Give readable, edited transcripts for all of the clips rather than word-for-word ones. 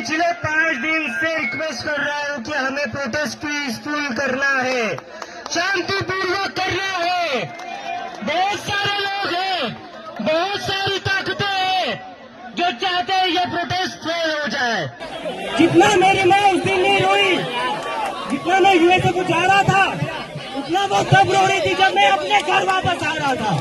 पिछले 5 दिन से रिक्वेस्ट कर रहा हूं कि हमें प्रोटेस्ट पीसफुल करना है, शांतिपूर्वक करना है। बहुत सारे लोग हैं, बहुत सारी ताकतें हैं जो चाहते हैं ये प्रोटेस्ट फेल हो जाए। जितना मेरी माँ उस दिन नहीं रोई, जितना मैं यूएसए को जा रहा था, उतना वो तब रो रही थी जब मैं अपने घर वापस आ रहा था।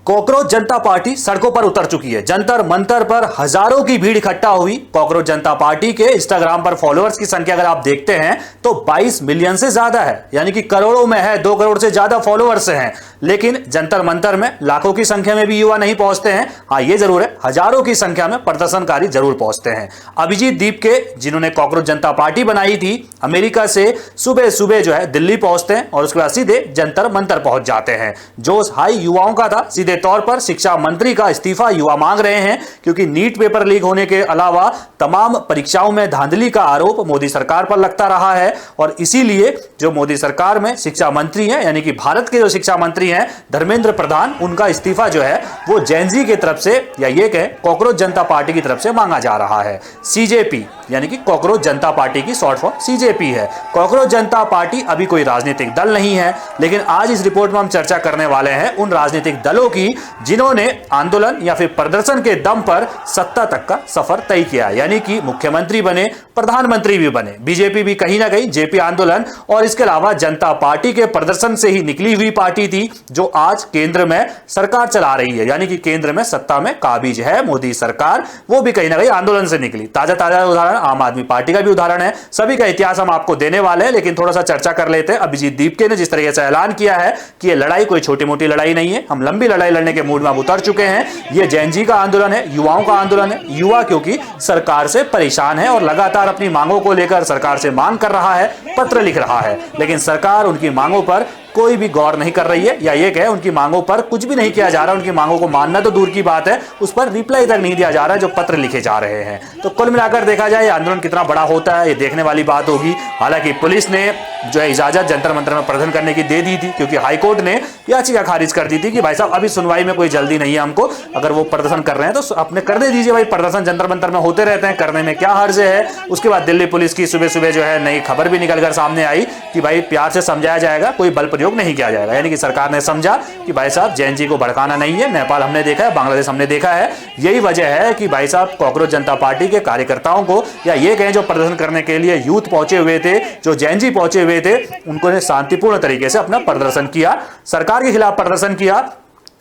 कॉकरोच जनता पार्टी सड़कों पर उतर चुकी है। जंतर मंतर पर हजारों की भीड़ इकट्ठा हुई। कॉकरोच जनता पार्टी के इंस्टाग्राम पर फॉलोअर्स की संख्या अगर आप देखते हैं तो 22 मिलियन से ज्यादा है, यानी कि करोड़ों में है, 2 करोड़ से ज्यादा फॉलोअर्स हैं। लेकिन जंतर मंतर में लाखों की संख्या में भी युवा नहीं पहुंचते हैं। हाँ, ये जरूर है, हजारों की संख्या में प्रदर्शनकारी जरूर पहुंचते हैं। अभिजीत दीप के, जिन्होंने कॉकरोच जनता पार्टी बनाई थी, अमेरिका से सुबह सुबह जो है दिल्ली पहुंचते हैं और उसके बाद सीधे जंतर मंतर पहुंच जाते हैं। जोश हाई युवाओं का था। सीधे तौर पर शिक्षा मंत्री का इस्तीफा युवा मांग रहे हैं, क्योंकि नीट पेपर लीक होने के अलावा तमाम परीक्षाओं में धांधली का आरोप मोदी सरकार पर लगता रहा है। और इसीलिए जो मोदी सरकार में शिक्षा मंत्री हैं, यानी कि भारत के जो शिक्षा मंत्री हैं धर्मेंद्र प्रधान, उनका इस्तीफा जो है वो जेनजी की तरफ से, या ये कहें कॉकरोच जनता पार्टी की तरफ से मांगा जा रहा है। सीजेपी यानी कि कॉकरोच जनता पार्टी की शॉर्ट फॉर्म सीजेपी है। कॉकरोच जनता पार्टी अभी कोई राजनीतिक दल नहीं है, लेकिन आज इस रिपोर्ट में हम चर्चा करने वाले हैं उन राजनीतिक दलों की जिन्होंने आंदोलन या फिर प्रदर्शन के दम पर सत्ता तक का सफर तय किया, यानी कि मुख्यमंत्री बने, प्रधानमंत्री भी बने। बीजेपी भी कहीं ना कहीं जेपी आंदोलन और इसके अलावा जनता पार्टी के प्रदर्शन से ही निकली हुई पार्टी थी, जो आज केंद्र में सरकार चला रही है, यानी कि केंद्र में सत्ता में काबिज है मोदी सरकार। वो भी कहीं ना कहीं आंदोलन से निकली। ताजा ताजा उदाहरण आम आदमी पार्टी का भी उदाहरण है। सभी का इतिहास हम आपको देने वाले हैं, लेकिन थोड़ा सा चर्चा कर लेते हैं। अभिजीत दीपके ने जिस तरीके से ऐलान किया है कि यह लड़ाई कोई छोटी मोटी लड़ाई नहीं है, हम लंबी लड़ाई लड़ने के मूड में अब उतर चुके हैं। यह जेनजी का आंदोलन है, युवाओं का आंदोलन है। युवा क्योंकि सरकार से परेशान है और लगातार अपनी मांगों को लेकर सरकार से मांग कर रहा है, पत्र लिख रहा है, लेकिन सरकार उनकी मांगों पर कोई भी गौर नहीं कर रही है, या ये कहे उनकी मांगों पर कुछ भी नहीं किया जा रहा। उनकी मांगों को मानना तो दूर की बात है, उस पर रिप्लाई तक नहीं दिया जा रहा है जो पत्र लिखे जा रहे हैं। तो कुल मिलाकर देखा जाए ये आंदोलन कितना बड़ा होता है, ये देखने वाली बात होगी। हालांकि पुलिस ने जो है इजाजत जंतर मंतर में प्रदर्शन करने की दे दी थी, क्योंकि हाईकोर्ट ने याचिका खारिज कर दी थी कि भाई साहब अभी सुनवाई में कोई जल्दी नहीं है हमको, अगर वो प्रदर्शन कर रहे हैं तो अपने करने दीजिए भाई, प्रदर्शन जंतर मंतर में होते रहते हैं, करने में क्या हर्ज है। उसके बाद दिल्ली पुलिस की सुबह सुबह जो है नई खबर भी निकलकर सामने आई कि भाई प्यार से समझाया जाएगा, कोई बल प्रयोग नहीं किया जाएगा। यानी कि सरकार ने समझा कि भाई साहब जेएनजी को भड़काना नहीं है। नेपाल हमने देखा है, बांग्लादेश हमने देखा है। यही वजह है कि भाई साहब कॉकरोच जनता पार्टी के कार्यकर्ताओं को, या ये कहें जो प्रदर्शन करने के लिए यूथ पहुंचे हुए थे, जो जेएनजी पहुंचे हुए थे, उनको शांतिपूर्ण तरीके से अपना प्रदर्शन किया, सरकार के खिलाफ प्रदर्शन किया।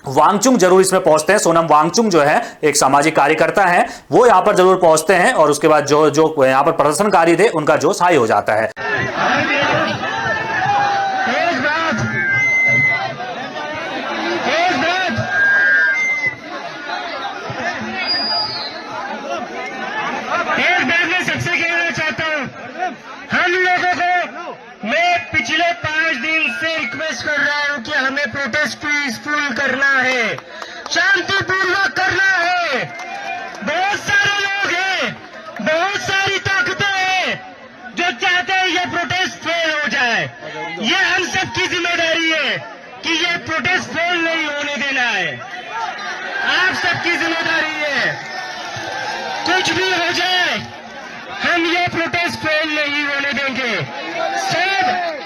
वांगचुक जरूर इसमें पहुंचते हैं। सोनम वांगचुक जो है एक सामाजिक कार्यकर्ता हैं, वो यहां पर जरूर पहुंचते हैं और उसके बाद जो जो यहां पर प्रदर्शनकारी थे उनका जोश हाई हो जाता है। सबसे कहना चाहता हूं, हम लोगों को, मैं पिछले 5 दिन से रिक्वेस्ट कर रहा हूं कि हमें प्रोटेस्ट पीसफुल करना है, शांतिपूर्वक करना है। बहुत सारे लोग हैं, बहुत सारी ताकतें हैं जो चाहते हैं ये प्रोटेस्ट फेल हो जाए। ये हम सबकी जिम्मेदारी है कि ये प्रोटेस्ट फेल नहीं होने देना है, आप सबकी जिम्मेदारी है। कुछ भी हो जाए हम ये प्रोटेस्ट फेल नहीं होने देंगे। सब